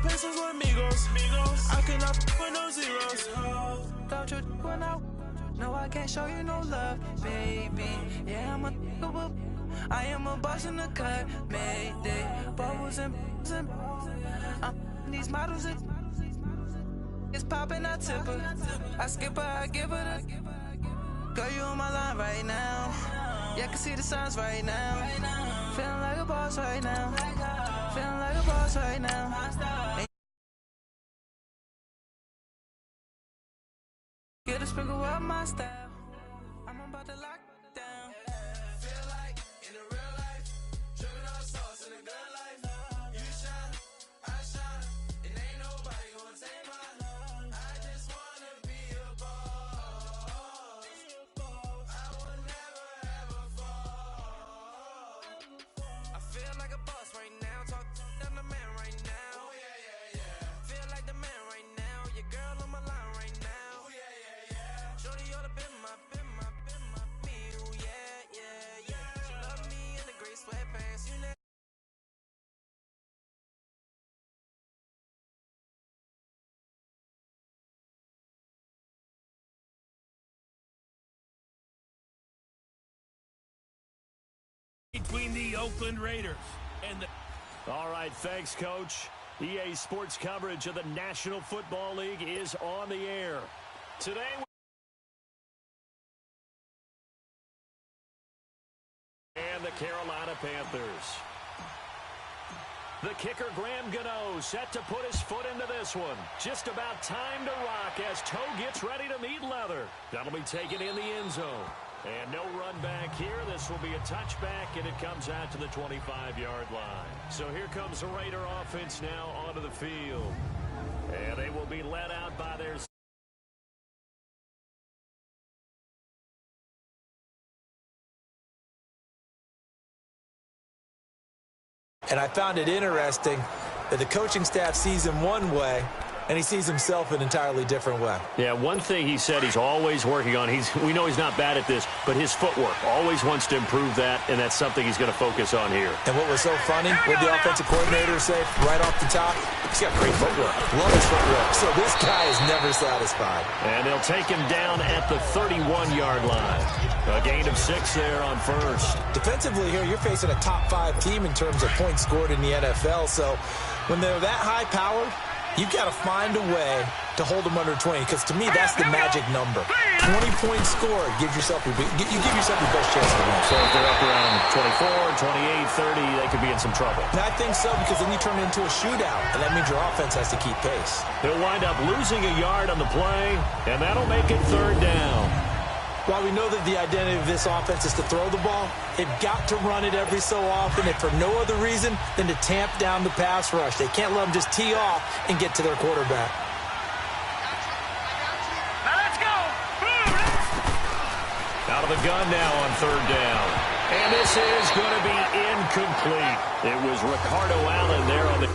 pesos or amigos. I cannot with no zeros. Don't you when no, I can't show you no love, baby. Yeah, I am a boss in the cut, mayday. Bubbles and these models, it's popping, I tip her. I skip her, I give her the. Girl, you on my line right now. Yeah, I can see the signs right now. Feeling like a boss right now. Feeling like a boss right now. Get a sprinkle up my style. I'm about to lock it down. Feel like in the real life, dripping on sauce in a good life. You shine, I shine, and ain't nobody gonna take my love. I just wanna be a boss. I will never ever fall. I feel like a boss right now. Talk to the man right now. Oh yeah, yeah, yeah. Feel like the man right now. Your girl on my line right now. Oh yeah, yeah, yeah. Shorty ought to be my me. Oh yeah, yeah, yeah. She love me in the gray sweatpants. You know. Between the Oakland Raiders and the... All right, thanks, Coach. EA Sports coverage of the National Football League is on the air. Today... and the Carolina Panthers. The kicker, Graham Gano, set to put his foot into this one. Just about time to rock as Toe gets ready to meet leather. That'll be taken in the end zone. And no run back here. This will be a touchback, and it comes out to the 25-yard line. So here comes the Raider offense now onto the field. And they will be led out by their... And I found it interesting that the coaching staff sees him one way, and he sees himself an entirely different way. Yeah, one thing he said he's always working on, we know he's not bad at this, but his footwork, always wants to improve that, and that's something he's going to focus on here. And what was so funny, what the offensive coordinator said right off the top, he's got great footwork. Love his footwork. So this guy is never satisfied. And they'll take him down at the 31-yard line. A gain of 6 there on first. Defensively here, you're facing a top-5 team in terms of points scored in the NFL, so when they're that high-powered, you've got to find a way to hold them under 20, because to me, that's the magic number. 20 points scored, you give yourself your best chance to win. So if they're up around 24, 28, 30, they could be in some trouble. And I think so, because then you turn it into a shootout, and that means your offense has to keep pace. They'll wind up losing a yard on the play, and that'll make it 3rd down. While we know that the identity of this offense is to throw the ball, they've got to run it every so often, and for no other reason than to tamp down the pass rush. They can't let them just tee off and get to their quarterback. Now let's go! Out of the gun now on 3rd down. And this is going to be incomplete. It was Ricardo Allen there on the...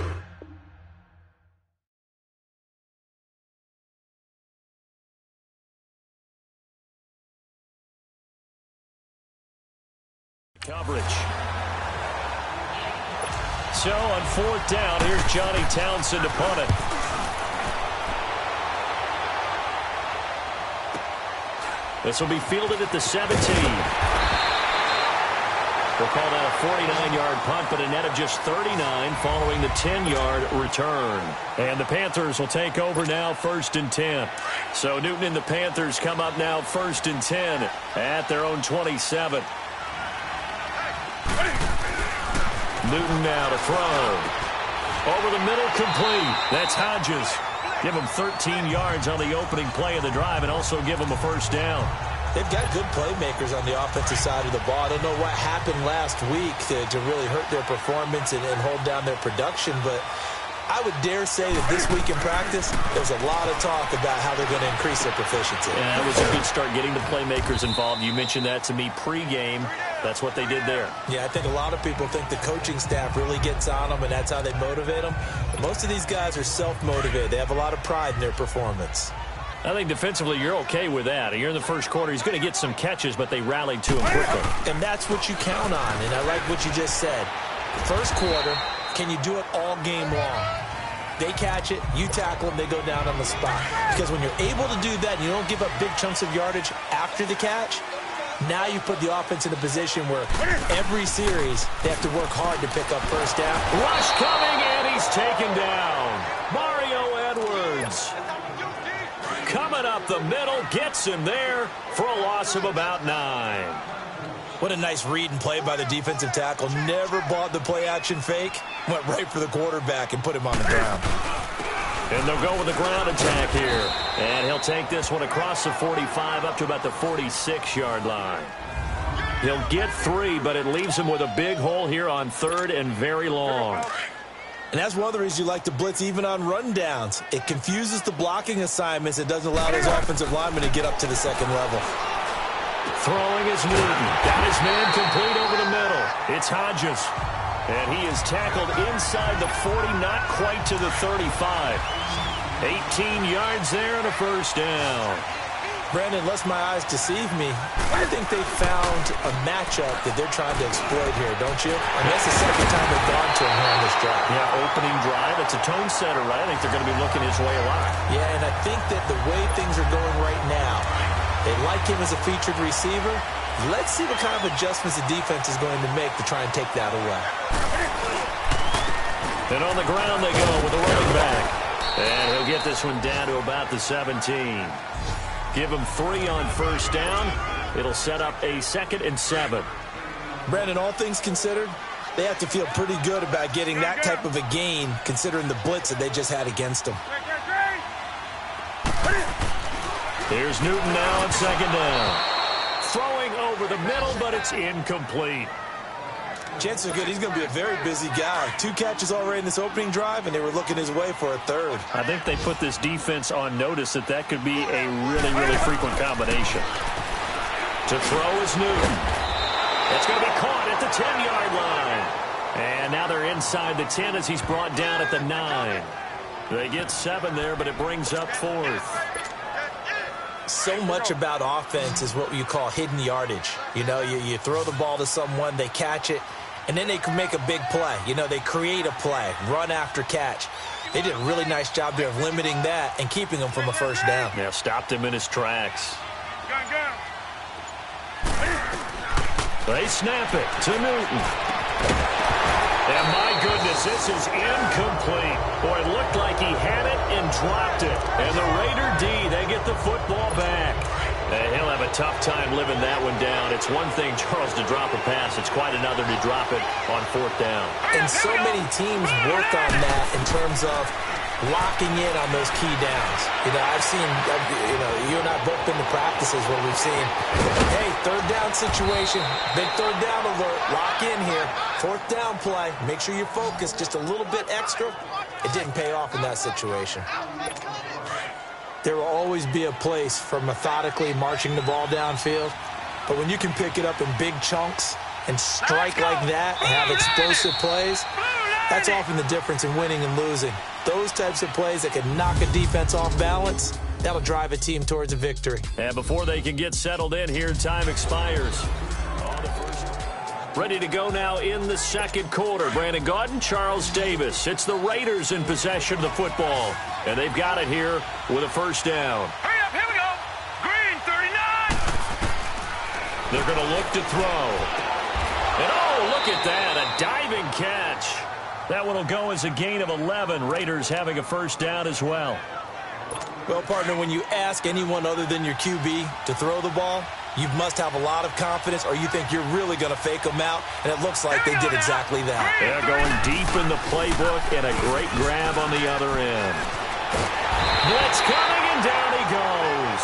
coverage. So on 4th down, here's Johnny Townsend to punt it. This will be fielded at the 17. They'll call that a 49-yard punt, but a net of just 39 following the 10-yard return. And the Panthers will take over now 1st and 10. So Newton and the Panthers come up now 1st and 10 at their own 27. Newton now to throw. Over the middle, complete. That's Hodges. Give him 13 yards on the opening play of the drive and also give him a 1st down. They've got good playmakers on the offensive side of the ball. I don't know what happened last week to really hurt their performance and hold down their production, but I would dare say that this week in practice, there's a lot of talk about how they're going to increase their proficiency. Yeah, that was a good start getting the playmakers involved. You mentioned that to me pregame. That's what they did there. Yeah, I think a lot of people think the coaching staff really gets on them, and that's how they motivate them. But most of these guys are self-motivated. They have a lot of pride in their performance. I think defensively you're okay with that. You're in the first quarter. He's going to get some catches, but they rallied to him quickly. And that's what you count on, and I like what you just said. First quarter, can you do it all game long? They catch it, you tackle them, they go down on the spot. Because when you're able to do that and you don't give up big chunks of yardage after the catch, now you put the offense in a position where every series they have to work hard to pick up first down. Rush coming, and he's taken down. Mario Edwards coming up the middle, gets him there for a loss of about 9. What a nice read and play by the defensive tackle. Never bought the play-action fake. Went right for the quarterback and put him on the ground. And they'll go with the ground attack here. And he'll take this one across the 45 up to about the 46-yard line. He'll get 3, but it leaves him with a big hole here on 3rd and very long. And that's one of the reasons you like to blitz even on rundowns. It confuses the blocking assignments. It doesn't allow those offensive linemen to get up to the second level. Throwing is Newton. Got his man complete over the middle. It's Hodges. And he is tackled inside the 40, not quite to the 35. 18 yards there and a first down. Brandon, unless my eyes deceive me, I think they found a matchup that they're trying to exploit here, don't you? And that's the second time they've gone to him here on this drive. Yeah, opening drive. It's a tone setter, right? I think they're going to be looking his way a lot. Yeah, and I think that the way things are going right now, they like him as a featured receiver. Let's see what kind of adjustments the defense is going to make to try and take that away. And on the ground they go with the running back. And he'll get this one down to about the 17. Give him 3 on first down. It'll set up a 2nd and 7. Brandon, all things considered, they have to feel pretty good about getting that type of a gain considering the blitz that they just had against them. Here's Newton now on 2nd down. Throwing over the middle, but it's incomplete. Chances are good he's going to be a very busy guy. 2 catches already in this opening drive, and they were looking his way for a 3rd. I think they put this defense on notice that could be a really frequent combination. To throw is Newton. It's going to be caught at the 10-yard line. And now they're inside the 10 as he's brought down at the 9. They get 7 there, but it brings up 4th. So much about offense is what you call hidden yardage. You know, you throw the ball to someone, they catch it, and then they can make a big play. You know, they create a play, run after catch. They did a really nice job there of limiting that and keeping him from a first down. Yeah, stopped him in his tracks. They snap it to Newton. And my goodness, this is incomplete. Boy, it looked like he had it and dropped it. And the Raider D, they get the football back. And he'll have a tough time living that one down. It's one thing, Charles, to drop a pass. It's quite another to drop it on 4th down. And so many teams work on that in terms of locking in on those key downs. You know, I've seen, you and I both been to practices where we've seen, hey, 3rd down situation, big 3rd down alert, lock in here, 4th down play, make sure you're focused just a little bit extra. It didn't pay off in that situation. There will always be a place for methodically marching the ball downfield, but when you can pick it up in big chunks and strike like that and have explosive plays, that's often the difference in winning and losing. Those types of plays that can knock a defense off balance, that'll drive a team towards a victory. And before they can get settled in here, time expires. Ready to go now in the 2nd quarter. Brandon Gaudin, Charles Davis. It's the Raiders in possession of the football. And they've got it here with a first down. Hurry up, here we go. Green, 39. They're going to look to throw. And oh, look at that, a diving catch. That one will go as a gain of 11. Raiders having a first down as well. Well, partner, when you ask anyone other than your QB to throw the ball, you must have a lot of confidence or you think you're really going to fake them out, and it looks like they did exactly that. They're going deep in the playbook and a great grab on the other end. Blitz coming, and down he goes.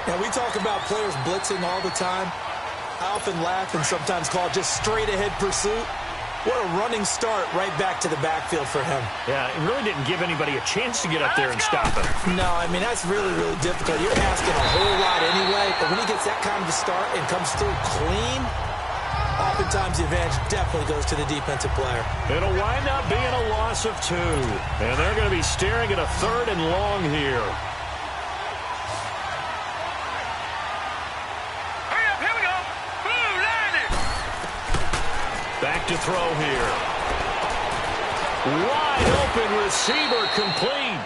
Now, we talk about players blitzing all the time. I often laugh and sometimes call it just straight-ahead pursuit. What a running start right back to the backfield for him. Yeah, it really didn't give anybody a chance to get up there and stop him. No, I mean, that's really difficult. You're asking a whole lot anyway, but when he gets that kind of a start and comes through clean, oftentimes the advantage definitely goes to the defensive player. It'll wind up being a loss of 2, and they're going to be staring at a 3rd and long here. Back to throw here. Wide open receiver complete.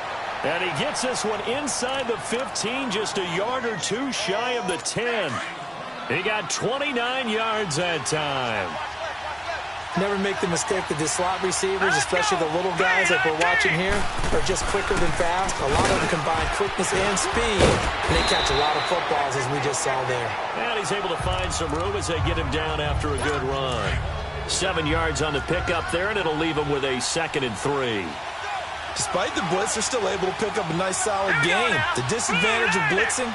And he gets this one inside the 15, just a yard or two shy of the 10. He got 29 yards that time. Never make the mistake that the slot receivers, especially the little guys like we're watching here, are just quicker than fast. A lot of them combine quickness and speed, and they catch a lot of footballs, as we just saw there. And he's able to find some room as they get him down after a good run. 7 yards on the pickup there, and it'll leave him with a 2nd and 3. Despite the blitz, they're still able to pick up a nice, solid gain. The disadvantage of blitzing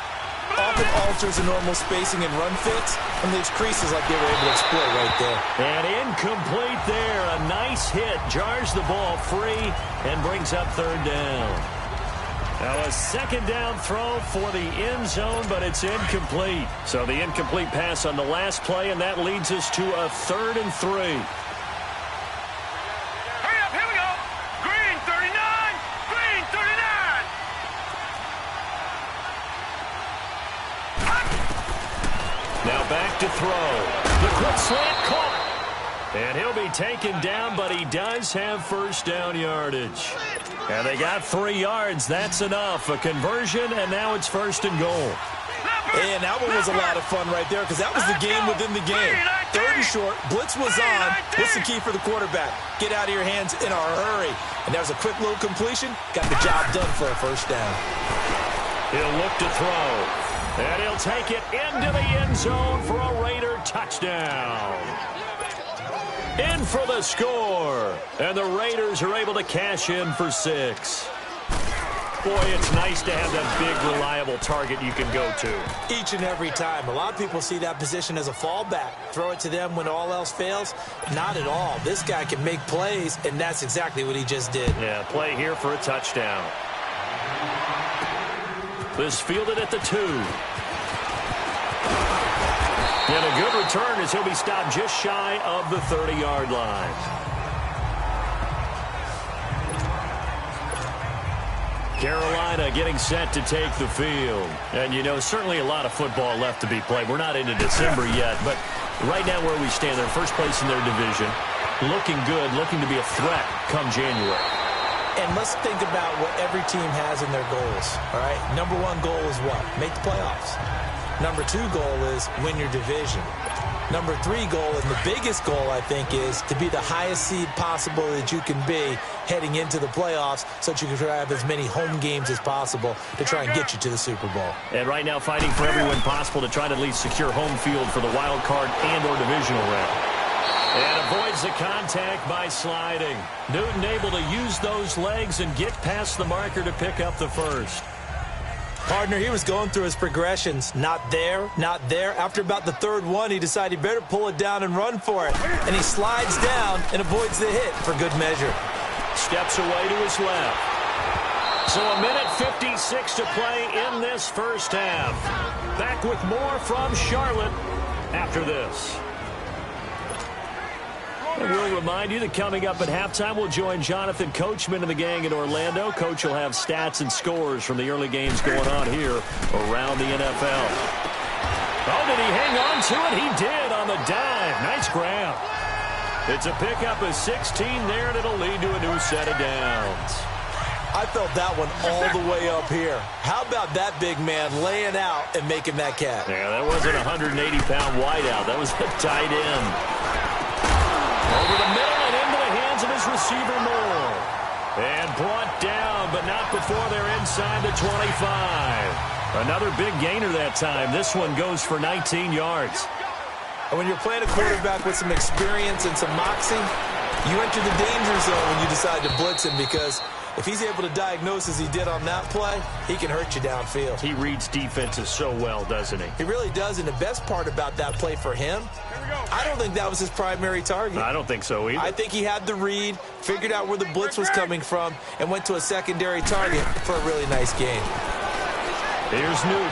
often alters the normal spacing and run fits, and leaves creases like they were able to exploit right there. And incomplete there. A nice hit. Jars the ball free and brings up 3rd down. Now a 2nd down throw for the end zone, but it's incomplete. So the incomplete pass on the last play, and that leads us to a 3rd and 3. Now back to throw. The quick slant caught. And he'll be taken down, but he does have 1st down yardage. And they got 3 yards. That's enough. A conversion, and now it's 1st and goal. And that one was a lot of fun right there because that was the game within the game. 3rd and short. Blitz was on. What's the key for the quarterback? Get out of your hands in a hurry. And that was a quick little completion. Got the job done for a 1st down. He'll look to throw. And he'll take it into the end zone for a Raider touchdown. In for the score. And the Raiders are able to cash in for 6. Boy, it's nice to have that big, reliable target you can go to. Each and every time. A lot of people see that position as a fallback. Throw it to them when all else fails. Not at all. This guy can make plays, and that's exactly what he just did. Yeah, play here for a touchdown. This fielded at the 2. And a good return as he'll be stopped just shy of the 30-yard line. Carolina getting set to take the field. And, you know, certainly a lot of football left to be played. We're not into December yet, but right now where we stand, they're first place in their division. Looking good, looking to be a threat come January. And let's think about what every team has in their goals, all right? Number 1 goal is what? Make the playoffs. Number 2 goal is win your division. Number 3 goal, and the biggest goal, I think, is to be the highest seed possible that you can be heading into the playoffs so that you can try to have as many home games as possible to try and get you to the Super Bowl. And right now fighting for every win possible to try to at least secure home field for the wild card and or divisional round. And avoids the contact by sliding. Newton able to use those legs and get past the marker to pick up the 1st. Partner, he was going through his progressions. Not there, not there. After about the 3rd one, he decided he better pull it down and run for it. And he slides down and avoids the hit for good measure. Steps away to his left. So a minute 56 to play in this 1st half. Back with more from Charlotte after this. And we'll remind you that coming up at halftime, we'll join Jonathan Coachman and the gang in Orlando. Coach will have stats and scores from the early games going on here around the NFL. Oh, did he hang on to it? He did on the dive. Nice grab. It's a pickup of 16 there, and it'll lead to a new set of downs. I felt that one all the way up here. How about that big man laying out and making that catch? Yeah, that wasn't a 180-pound wideout. That was a tight end. Over the middle and into the hands of his receiver Moore. And brought down, but not before they're inside the 25. Another big gainer that time. This one goes for 19 yards. And when you're playing a quarterback with some experience and some moxie, you enter the danger zone when you decide to blitz him, because if he's able to diagnose as he did on that play, he can hurt you downfield. He reads defenses so well, doesn't he? He really does, and the best part about that play for him, I don't think that was his primary target. I don't think so either. I think he had the read, figured out where the blitz was coming from, and went to a secondary target for a really nice gain. Here's Newton.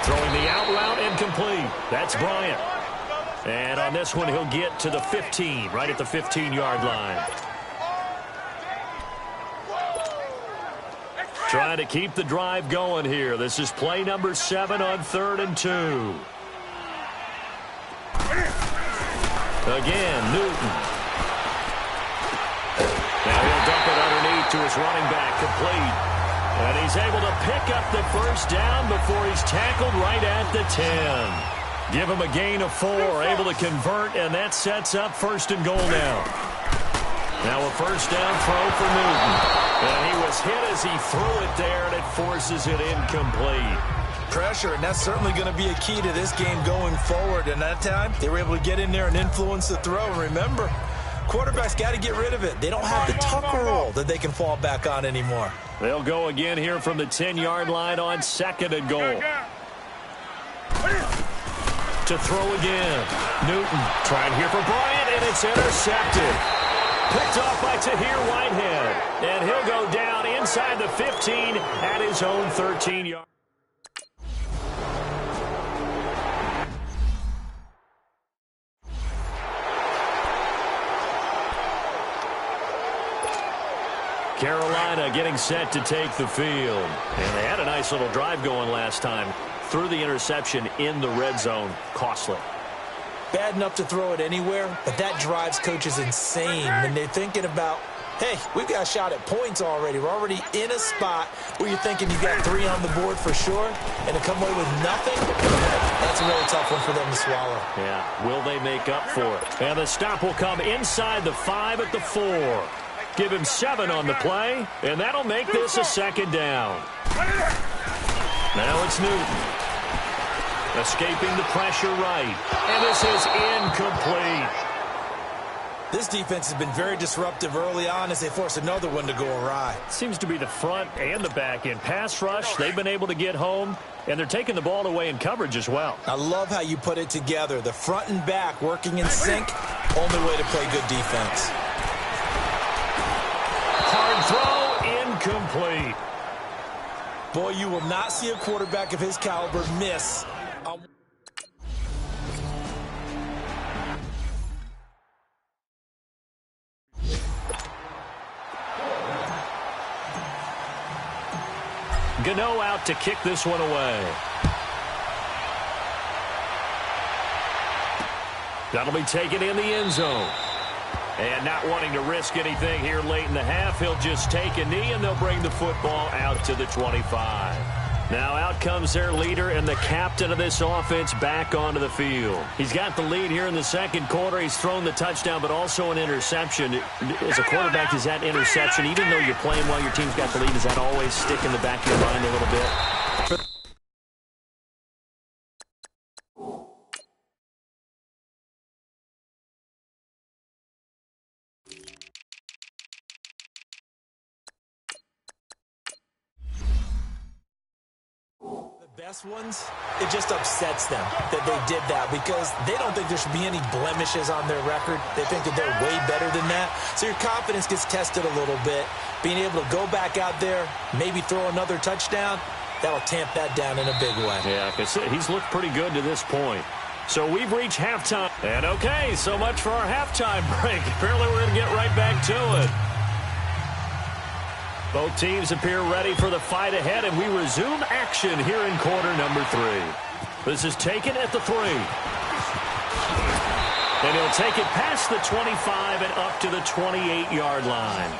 Throwing the out route incomplete. That's Bryant. And on this one, he'll get to the 15, right at the 15-yard line. Trying to keep the drive going here. This is play number 7 on 3rd and 2. Again, Newton. off to his running back, complete. And he's able to pick up the first down before he's tackled right at the 10. Give him a gain of 4, able to convert, and that sets up 1st and goal now. Now a first down throw for Newton. And he was hit as he threw it there, and it forces it incomplete. Pressure, and that's certainly going to be a key to this game going forward. And that time, they were able to get in there and influence the throw. And remember, quarterbacks got to get rid of it. They don't have the tucker roll that they can fall back on anymore. They'll go again here from the 10-yard line on 2nd and goal. To throw again. Newton trying here for Bryant, and it's intercepted. Picked off by Tahir Whitehead. And he'll go down inside the 15 at his own 13-yard. Carolina getting set to take the field. And they had a nice little drive going last time. Threw the interception in the red zone. Costly. Bad enough to throw it anywhere, but that drives coaches insane when they're thinking about, hey, we've got a shot at points already. We're already in a spot where you're thinking you've got 3 on the board for sure, and to come away with nothing, that's a really tough one for them to swallow. Yeah, will they make up for it? And the stop will come inside the 5 at the 4. Give him 7 on the play, and that'll make this a 2nd down. Now it's Newton. Escaping the pressure right. And this is incomplete. This defense has been very disruptive early on as they force another one to go awry. Seems to be the front and the back end. Pass rush, they've been able to get home, and they're taking the ball away in coverage as well. I love how you put it together. The front and back working in sync, only way to play good defense. Hard throw, incomplete. Boy, you will not see a quarterback of his caliber miss. Gano out to kick this one away. That'll be taken in the end zone. And not wanting to risk anything here late in the half, he'll just take a knee, and they'll bring the football out to the 25. Now out comes their leader and the captain of this offense back onto the field. He's got the lead here in the 2nd quarter. He's thrown the touchdown, but also an interception. As a quarterback, is that interception, even though you're playing well, your team's got the lead, does that always stick in the back of your mind a little bit? Best ones, it just upsets them that they did that because they don't think there should be any blemishes on their record. They think that they're way better than that. So your confidence gets tested a little bit. Being able to go back out there, maybe throw another touchdown, that'll tamp that down in a big way. Yeah, because he's looked pretty good to this point. So we've reached halftime. And okay, so much for our halftime break. Apparently we're going to get right back to it. Both teams appear ready for the fight ahead, and we resume action here in quarter number 3. This is taken at the 3. And he'll take it past the 25 and up to the 28-yard line.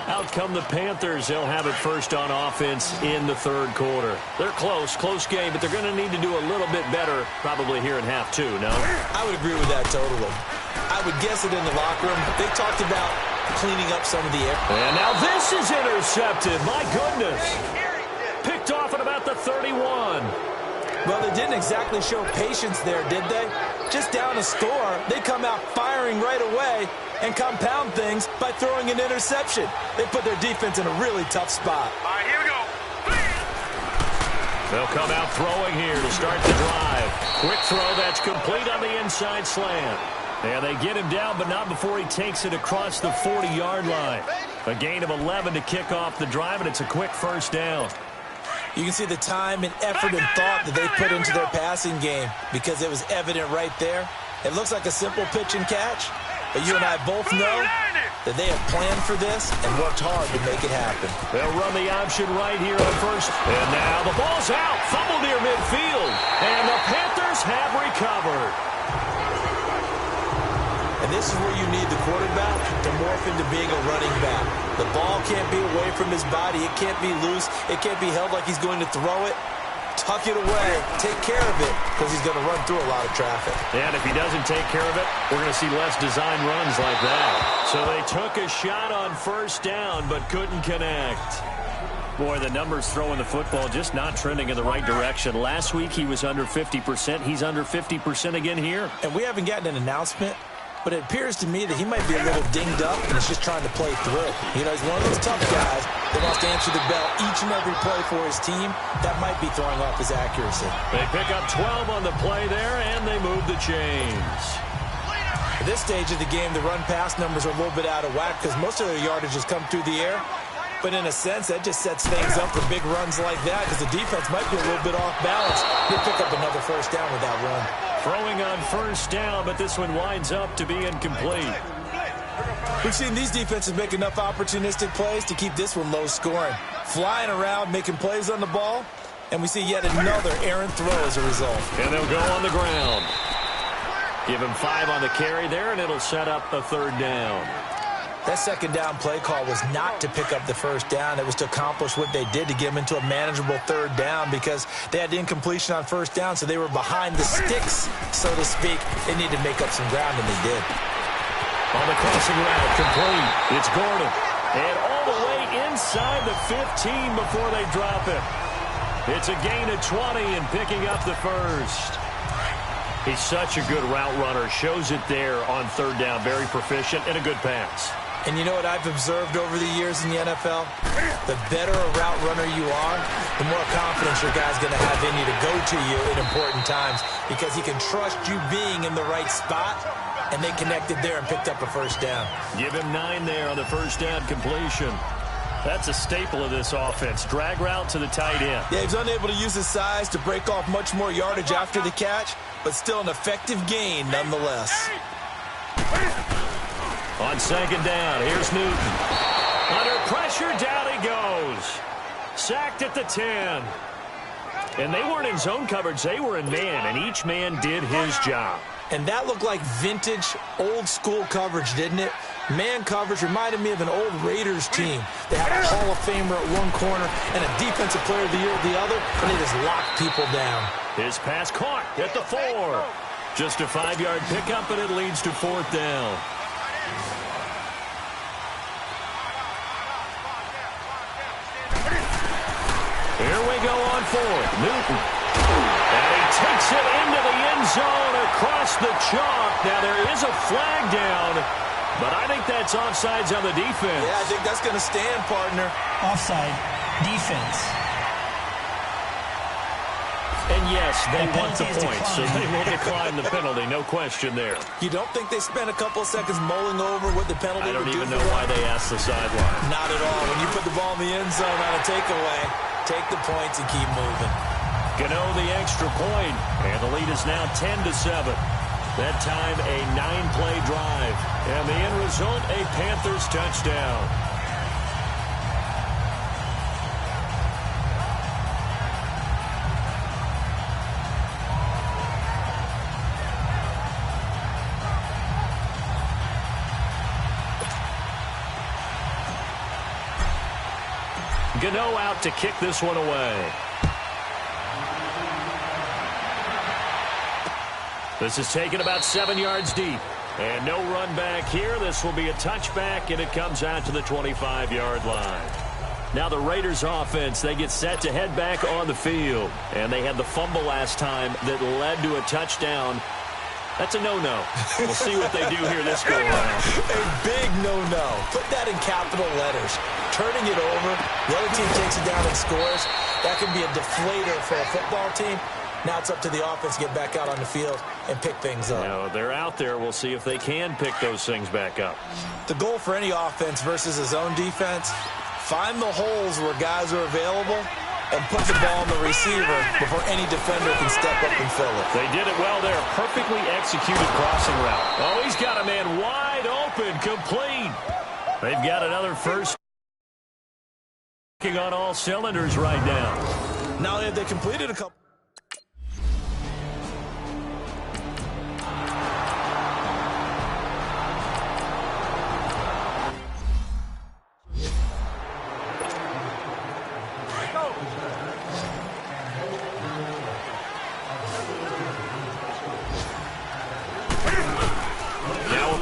Out come the Panthers. They'll have it first on offense in the 3rd quarter. They're close game, but they're going to need to do a little bit better probably here in half 2, no? I would agree with that totally. I would guess it in the locker room. They talked about cleaning up some of the air. And now this is intercepted. My goodness. Picked off at about the 31. Well, they didn't exactly show patience there, did they? Just down a score, they come out firing right away and compound things by throwing an interception. They put their defense in a really tough spot. All right, here we go. They'll come out throwing here to start the drive. Quick throw that's complete on the inside slant. And they get him down, but not before he takes it across the 40-yard line. A gain of 11 to kick off the drive, and it's a quick first down. You can see the time and effort and thought that they put into their passing game because it was evident right there. It looks like a simple pitch and catch, but you and I both know that they have planned for this and worked hard to make it happen. They'll run the option right here on first. And now the ball's out. Fumble near midfield. And the Panthers have recovered. And And this is where you need the quarterback to morph into being a running back. The ball can't be away from his body. It can't be loose. It can't be held like he's going to throw it. Tuck it away. Take care of it because he's going to run through a lot of traffic. And if he doesn't take care of it, we're going to see less design runs like that. So they took a shot on first down but couldn't connect. Boy, the numbers throwing the football just not trending in the right direction. Last week he was under 50%. He's under 50% again here. And we haven't gotten an announcement, but it appears to me that he might be a little dinged up and is just trying to play through. You know, he's one of those tough guys that wants to answer the bell each and every play for his team. That might be throwing off his accuracy. They pick up 12 on the play there, and they move the chains. At this stage of the game, the run-pass numbers are a little bit out of whack because most of their yardage has come through the air. But in a sense, that just sets things up for big runs like that because the defense might be a little bit off balance. He'll pick up another first down with that run. Throwing on first down, but this one winds up to be incomplete. We've seen these defenses make enough opportunistic plays to keep this one low scoring. Flying around, making plays on the ball, and we see yet another errant throw as a result. And they'll go on the ground. Give him 5 on the carry there, and it'll set up a third down. That second down play call was not to pick up the first down. It was to accomplish what they did to get them into a manageable third down because they had the incompletion on first down, so they were behind the sticks, so to speak. They needed to make up some ground, and they did. On the crossing route, complete. It's Gordon. And all the way inside the 15 before they drop it. It's a gain of 20 and picking up the first. He's such a good route runner. Shows it there on third down. Very proficient and a good pass. And you know what I've observed over the years in the NFL? The better a route runner you are, the more confidence your guy's going to have in you to go to you in important times because he can trust you being in the right spot, and they connected there and picked up a first down. Give him 9 there on the first down completion. That's a staple of this offense. Drag route to the tight end. Yeah, he's unable to use his size to break off much more yardage after the catch, but still an effective gain nonetheless. On second down, here's Newton. Under pressure, down he goes. Sacked at the 10. And they weren't in zone coverage, they were in man, and each man did his job. And that looked like vintage, old-school coverage, didn't it? Man coverage reminded me of an old Raiders team. They had a Hall of Famer at one corner and a Defensive Player of the Year at the other, and they just locked people down. His pass caught at the 4. Just a 5-yard pickup, and it leads to fourth down. Here we go on fourth. Newton. And he takes it into the end zone across the chalk. Now there is a flag down, but I think that's offsides on the defense. Yeah, I think that's going to stand, partner. Offside, defense. And yes, they want the point, so they will decline the penalty. No question there. You don't think they spent a couple of seconds mulling over what the penalty would do? I don't even know why they asked the sideline. Not at all. When you put the ball in the end zone on a takeaway, take the points and keep moving. Gano the extra point, and the lead is now 10-7. That time a 9-play drive, and the end result a Panthers touchdown. Gano out to kick this one away. This is taken about 7 yards deep. And no run back here. This will be a touchback, and it comes out to the 25-yard line. Now the Raiders offense, they get set to head back on the field. And they had the fumble last time that led to a touchdown. That's a no-no. We'll see what they do here this go around. A big no-no. Put that in capital letters. Turning it over, the other team takes it down and scores. That can be a deflator for a football team. Now it's up to the offense to get back out on the field and pick things up. No, they're out there. We'll see if they can pick those things back up. The goal for any offense versus a zone defense, find the holes where guys are available and put the ball on the receiver before any defender can step up and fill it. They did it well there. Perfectly executed crossing route. Oh, he's got a man wide open, complete. They've got another first on all cylinders right now. Not only have they completed a couple.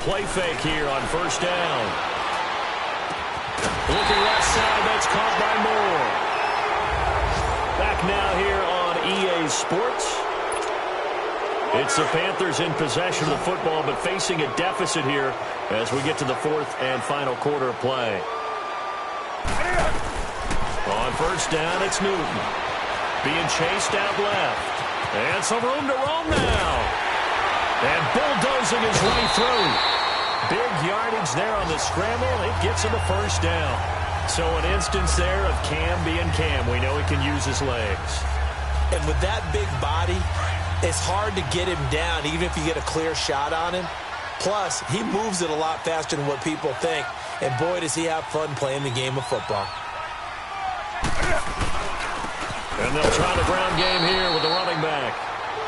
play fake here on first down. Looking left side, that's caught by Moore. Back now here on EA Sports. It's the Panthers in possession of the football, but facing a deficit here as we get to the fourth and final quarter of play. On first down, it's Newton. Being chased out left. And some room to roam now. And bulldozing his way through. Big yardage there on the scramble. It gets him a first down. So an instance there of Cam being Cam. We know he can use his legs. And with that big body, it's hard to get him down, even if you get a clear shot on him. Plus, he moves it a lot faster than what people think. And boy, does he have fun playing the game of football. And they'll try the ground game here with the running back.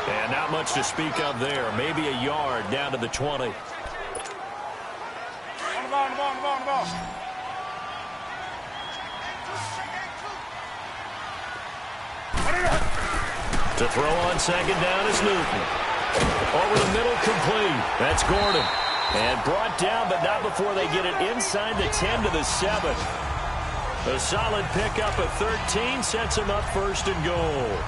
And not much to speak of there. Maybe a yard down to the 20. On the ball. To throw on second down is Newton. Over the middle, complete. That's Gordon. And brought down, but not before they get it inside the 10 to the 7. A solid pickup at 13 sets him up first and goal.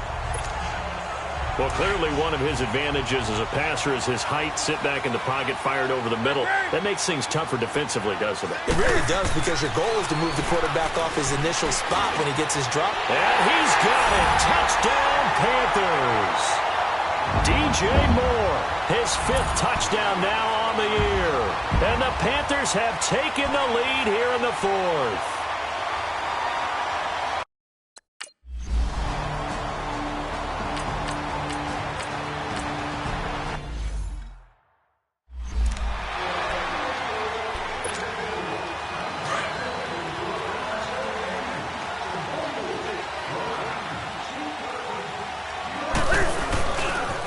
Well, clearly one of his advantages as a passer is his height. Sit back in the pocket, fired over the middle. That makes things tougher defensively, doesn't it? It really does, because your goal is to move the quarterback off his initial spot when he gets his drop. And he's got it. Touchdown, Panthers. DJ Moore, his 5th touchdown now on the year. And the Panthers have taken the lead here in the 4th.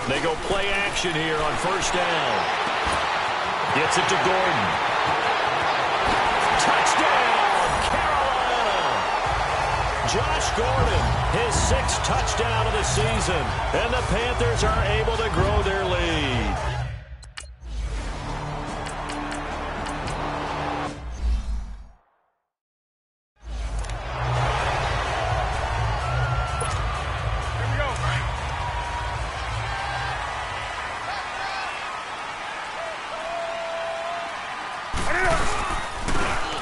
They go play action here on first down. Gets it to Gordon. Touchdown, Carolina! Josh Gordon, his 6th touchdown of the season. And the Panthers are able to grow their lead.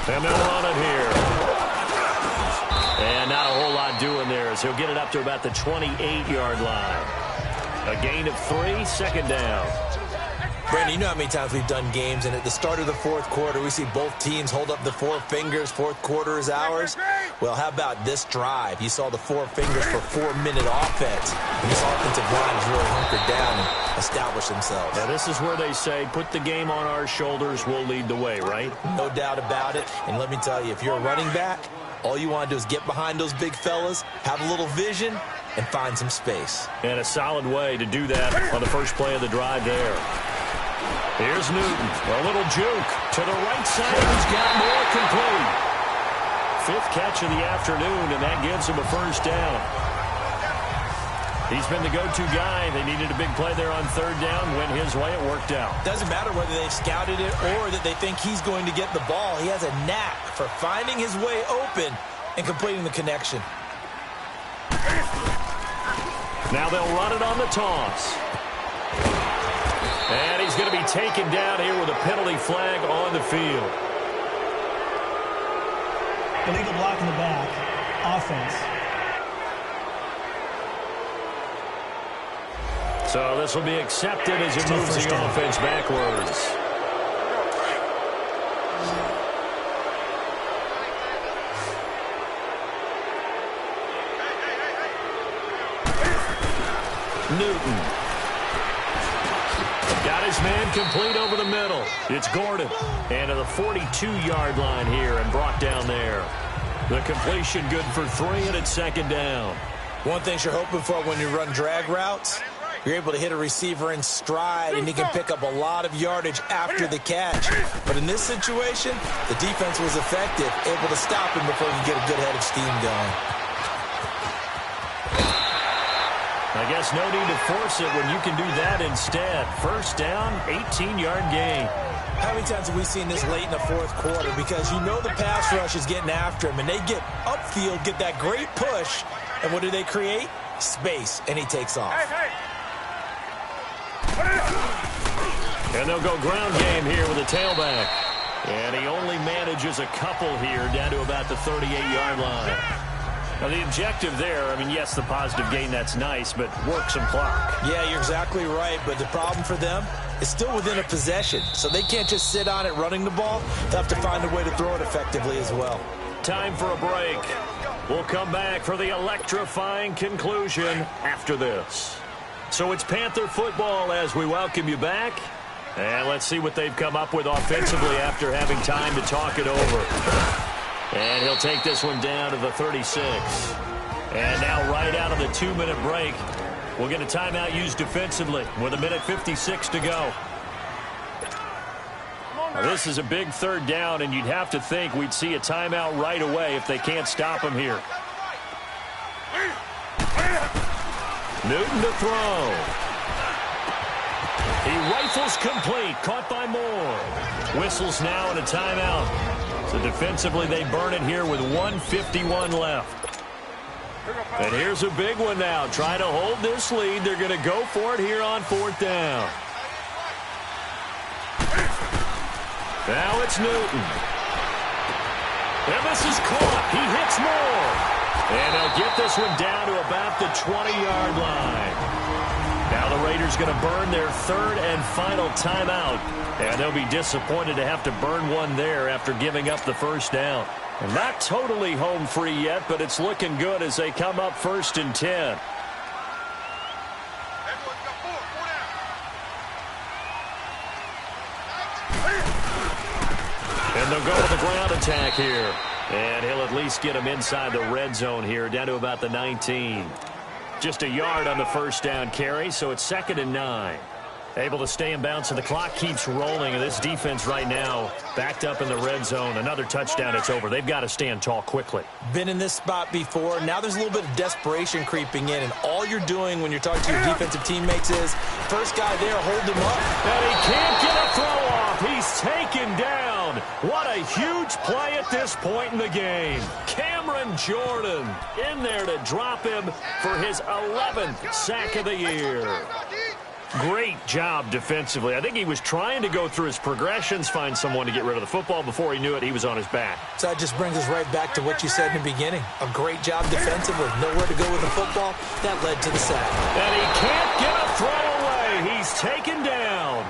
And they'll run it here. And not a whole lot doing there as he'll get it up to about the 28-yard line. A gain of 3, second down. Brandon, you know how many times we've done games, and at the start of the fourth quarter, we see both teams hold up the 4 fingers. Fourth quarter is ours. Well, how about this drive? You saw the 4 fingers for 4-minute offense. And this offensive line is really hunkered down and established themselves. Now, this is where they say, put the game on our shoulders, we'll lead the way, right? No doubt about it. And let me tell you, if you're a running back, all you want to do is get behind those big fellas, have a little vision, and find some space. And a solid way to do that on the first play of the drive there. Here's Newton. A little juke to the right side. He's got more, complete. 5th catch of the afternoon, and that gives him a first down. He's been the go-to guy. They needed a big play there on third down. Went his way. It worked out. Doesn't matter whether they've scouted it or that they think he's going to get the ball. He has a knack for finding his way open and completing the connection. Now they'll run it on the toss. And he's going to be taken down here with a penalty flag on the field. Illegal block in the back. Offense. So this will be accepted as he moves the offense backwards. Newton. Got his man complete over the middle. It's Gordon. And to the 42-yard line here and brought down there. The completion good for 3, and it's second down. One thing you're hoping for when you run drag routes, you're able to hit a receiver in stride, and he can pick up a lot of yardage after the catch. But in this situation, the defense was effective, able to stop him before he could get a good head of steam going. I guess no need to force it when you can do that instead. First down, 18-yard gain. How many times have we seen this late in the fourth quarter? Because you know the pass rush is getting after him, and they get upfield, get that great push, and what do they create? Space, and he takes off. And they'll go ground game here with a tailback. And he only manages a couple here down to about the 38-yard line. Now, the objective there, I mean, yes, the positive gain, that's nice, but work some clock. Yeah, you're exactly right, but the problem for them is still within a possession, so they can't just sit on it running the ball. They have to find a way to throw it effectively as well. Time for a break. We'll come back for the electrifying conclusion after this. So it's Panther football as we welcome you back. And let's see what they've come up with offensively after having time to talk it over. And he'll take this one down to the 36. And now right out of the 2-minute break, we'll get a timeout used defensively with 1:56 to go. Now, this is a big third down, and you'd have to think we'd see a timeout right away if they can't stop him here. Newton to throw. He rifles complete, caught by Moore. Whistles now and a timeout. So defensively they burn it here with 1:51 left. And here's a big one now. Trying to hold this lead. They're going to go for it here on fourth down. Now it's Newton. And this is caught. He hits Moore. And they'll get this one down to about the 20-yard line. Now the Raiders going to burn their third and final timeout. And they'll be disappointed to have to burn one there after giving up the first down. And not totally home free yet, but it's looking good as they come up 1st and 10. And they'll go with the ground attack here. And he'll at least get him inside the red zone here, down to about the 19. Just a yard on the first down carry, so it's 2nd and 9. Able to stay in bounds, and the clock keeps rolling. And this defense right now backed up in the red zone. Another touchdown, it's over. They've got to stand tall quickly. Been in this spot before. Now there's a little bit of desperation creeping in, and all you're doing when you're talking to your defensive teammates is, first guy there, hold him up. And he can't get a throw off. He's taken down. What a huge play at this point in the game. Cameron Jordan in there to drop him for his 11th sack of the year. Great job defensively. I think he was trying to go through his progressions, find someone to get rid of the football. Before he knew it, he was on his back. So that just brings us right back to what you said in the beginning. A great job defensively. Nowhere to go with the football. That led to the sack. And he can't get a throw away. He's taken down.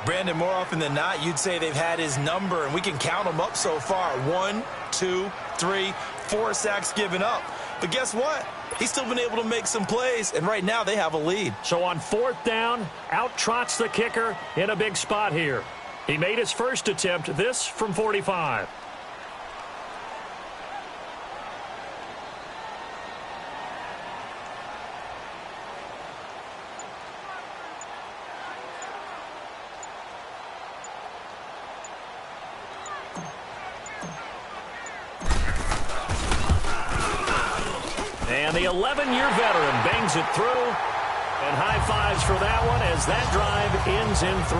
Brandon, more often than not, you'd say they've had his number, and we can count them up so far. 1, 2, 3, 4 sacks given up. But guess what? He's still been able to make some plays, and right now they have a lead. So on fourth down, out trots the kicker in a big spot here. He made his first attempt, this from 45. And the 11-year veteran bangs it through. And high fives for that one as that drive ends in 3.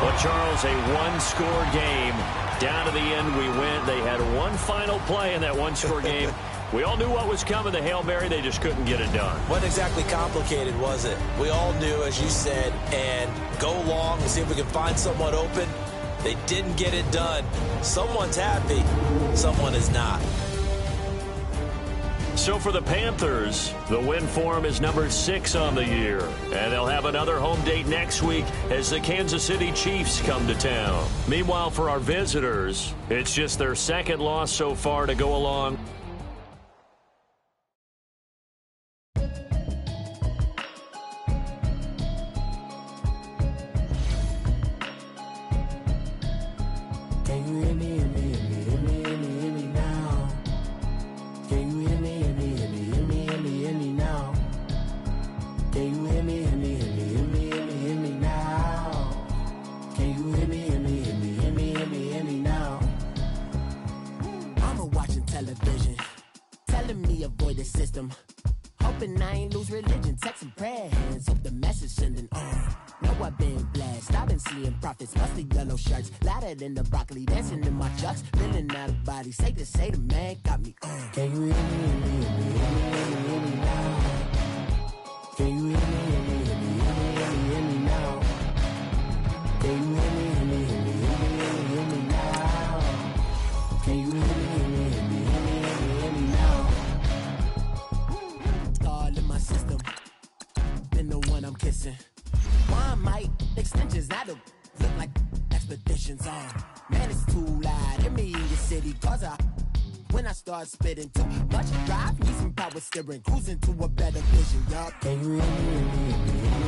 Well, Charles, a one-score game. Down to the end, we went. They had one final play in that one-score game. We all knew what was coming, the Hail Mary. They just couldn't get it done. Wasn't exactly complicated, was it? We all knew, as you said, and go long and see if we can find someone open. They didn't get it done. Someone's happy. Someone is not. So for the Panthers, the win for them is number 6 on the year. And they'll have another home date next week as the Kansas City Chiefs come to town. Meanwhile, for our visitors, it's just their second loss so far to go along. system. Hoping I ain't lose religion, text and prayer hands. Hope the message sending on. Know I've been blessed, I've been seeing prophets, mustard yellow shirts, louder than the broccoli, dancing in my chucks, feeling out of body. Say the man got me on. Can you hear me, hear me, hear me now? Can you hear me, hear me, hear me, hear me now? Can you hear me, hear me, hear me, hear me now? Can you hear me, hear me, hear me, hear me now? All in my system, been the one I'm kissing. One mic extensions that'll look like expeditions on. Man, it's too loud. Hear me in your city, cause when I start spitting too much drive, need some power steering, cruising to a better vision, y'all. Can you hear me, hear me, hear me,